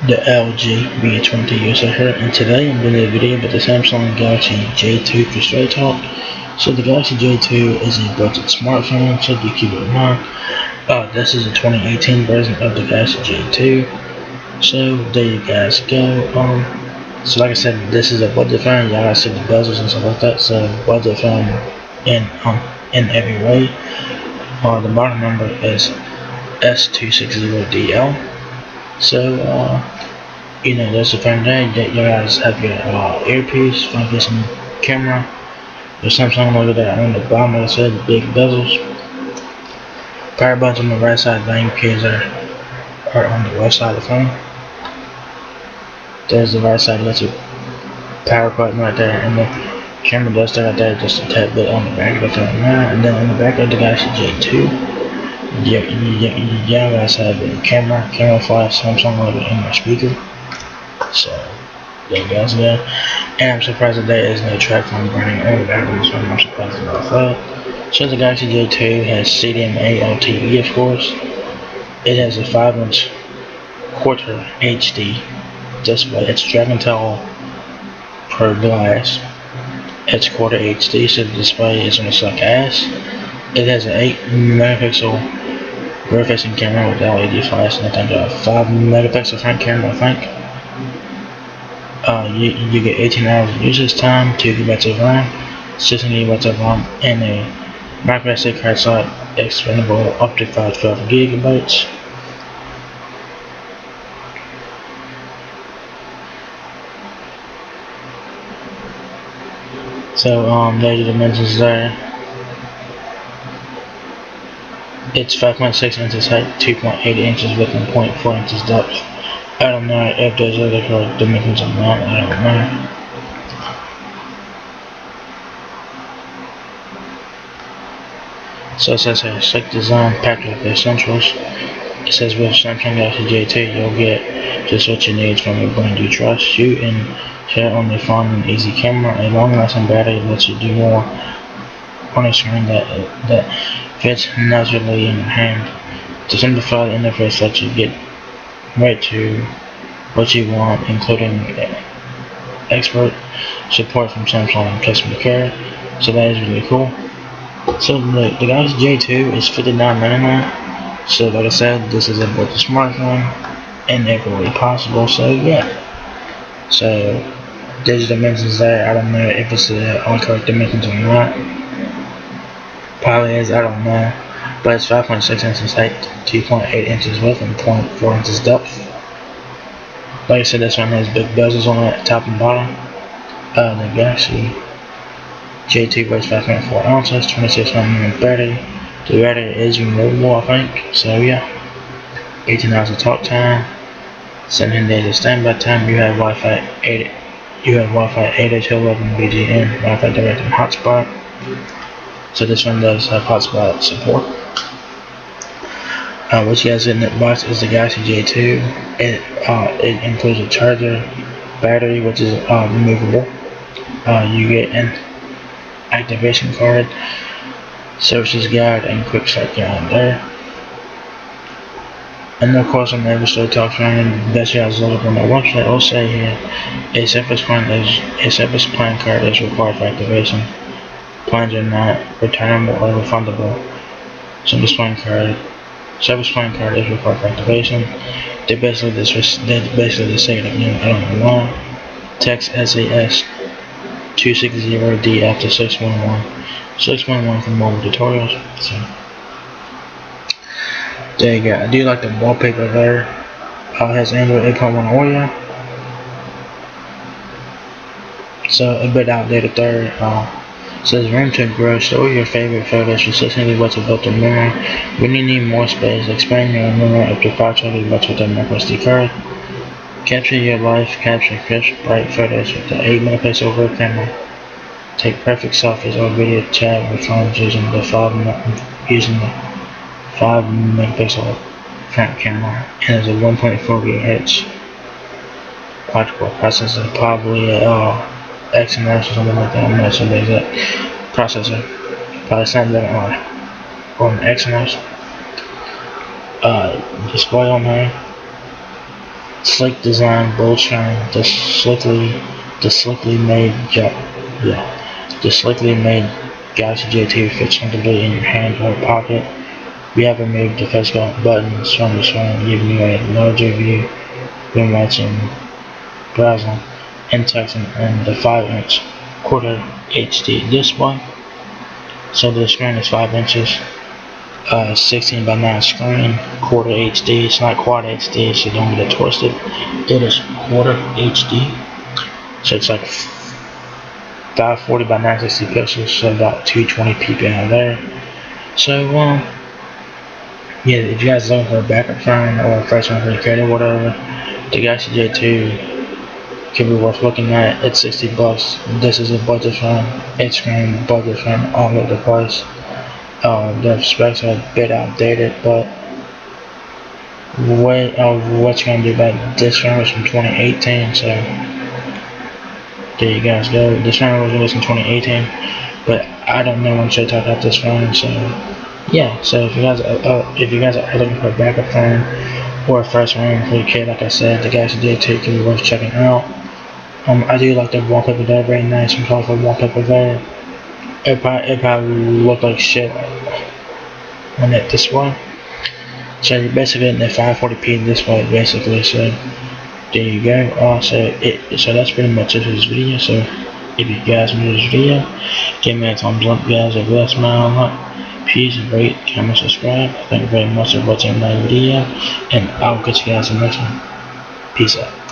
the LG V20 user here, and today I'm doing a video about the Samsung Galaxy J2 for Straight Talk. So the Galaxy J2 is a budget smartphone, so do keep it in mind. This is a 2018 version of the Galaxy J2. So there you guys go. So like I said, this is a budget phone. Y'all gotta see the bezels and stuff like that. So budget phone in every way. The model number is S260DL. So, there's a phone there. You guys have your earpiece, front-facing camera, your Samsung logo there on the bottom. Like I said, big bezels. Power buttons on the right side, volume keys are on the left side of the phone. There's the right side electric power button right there, and the camera does stay right there, just a tad bit on the back of the phone now. And then on the back of the Galaxy J2. You guys have a camera flash, Samsung logo, and your speaker. So there you guys go. And I'm surprised that there is no track phone burning on the back of this phone. I'm surprised about that. So the Galaxy J2 has CDMA LTE, of course. It has a 5" quarter HD display. It's Dragon Tail per glass. It's quarter HD, so the display is gonna suck ass. It has an 8-megapixel rear-facing camera with LED flash, and I think a 5-megapixel front camera, I think. You get 18 hours of usage time, 2 GB of RAM, 16 GB of RAM, and a micro SD card slot expandable up to 512 GB. So there's the dimensions there. It's 5.6 inches height, 2.8 inches width, and 0.4 inches depth. I don't know if there's other correct dimensions or not, I don't know. So it says here, slick design packed with essentials. It says with Samsung Galaxy J2, you'll get just what you need from a brand you trust. Shoot and share on a fun and easy camera. A long-lasting battery lets you do more on a screen that fits naturally in your hand. To simplify the interface lets you get right to what you want, including expert support from Samsung customer care. So that is really cool. So the Galaxy J2 is $59.99. So like I said, this is a budget smartphone in every way possible. So yeah. So there's dimensions there. I don't know if it's the correct dimensions or not. Probably is, I don't know. But it's 5.6 inches height, 2.8 inches width, and 0.4 inches depth. Like I said, this one has big bezels on it, top and bottom. The Galaxy J2 weighs 5.4 ounces, 2600 battery. The battery is removable, I think. So yeah, 18 hours of talk time, 17 days of standby time. You have Wi-Fi 8. You have Wi-Fi 802.11 BGN, Wi-Fi direct and hotspot. So this one does have hotspot support. What you guys in the box is the Galaxy J2. It includes a charger, battery, which is removable. You get an activation card, services guide, and quick start guide there. And of course, on every Straight Talk phone that you guys look up on my website, I'll say here, a service plan card is required for activation. Plans are not returnable or refundable. Service plan card is required for activation. They basically just say it again. I don't know why. Text S260DL after 611 for mobile tutorials. So there you go. I do like the wallpaper there. It has Android 8.1 Oreo. So a bit outdated there. Says room to grow. Store your favorite photos for 600 watts of built-in memory. When you need more space, expand your memory up to 512 watts with a micro SD card. Capture your life. Capture crisp, bright photos with the 8-megapixel rear camera. Take perfect selfies or video chat with phones using the 5-megapixel front camera. And there's a 1.4 GHz quad-core processor, probably a Exynos or something like that. I'm not sure the exact processor. Probably something on Exynos. Display on here. Slick design bolt screen. The slickly made Galaxy J2 fits comfortably in your hand or pocket. We have removed the physical buttons from the screen, giving you a larger view when watching, browsing, and texting, and the 5-inch quarter HD display. So the screen is 5 inches, 16 by 9 screen, quarter HD. It's not quad HD, so don't get it twisted. It is quarter HD, so it's like 540 by 960 pixels, so about 220 ppi there. So yeah, if you guys are looking for a backup phone or a fresh one for your kid or whatever, the Galaxy J2 could be worth looking at. It's $60. This is a budget phone. It's screen budget phone all over the place. The specs are a bit outdated, but what you gonna do about it? This phone was from 2018, so there you guys go. This phone was released in 2018, but I don't know when should talk about this phone. So yeah, so if you guys are looking for a backup phone or a fresh phone for your kid, like I said, the Galaxy J2 can be worth checking out. I do like the wallpaper there, very nice and colorful wallpaper there. It probably look like shit on it this way. So you're basically getting a 540p display basically. So there you go. So that's pretty much it for this video. So if you guys enjoyed this video, give me a thumbs up, guys, a bless smile, please rate, comment, subscribe. Thank you very much for watching my video, and I'll catch you guys in the next one. Peace out.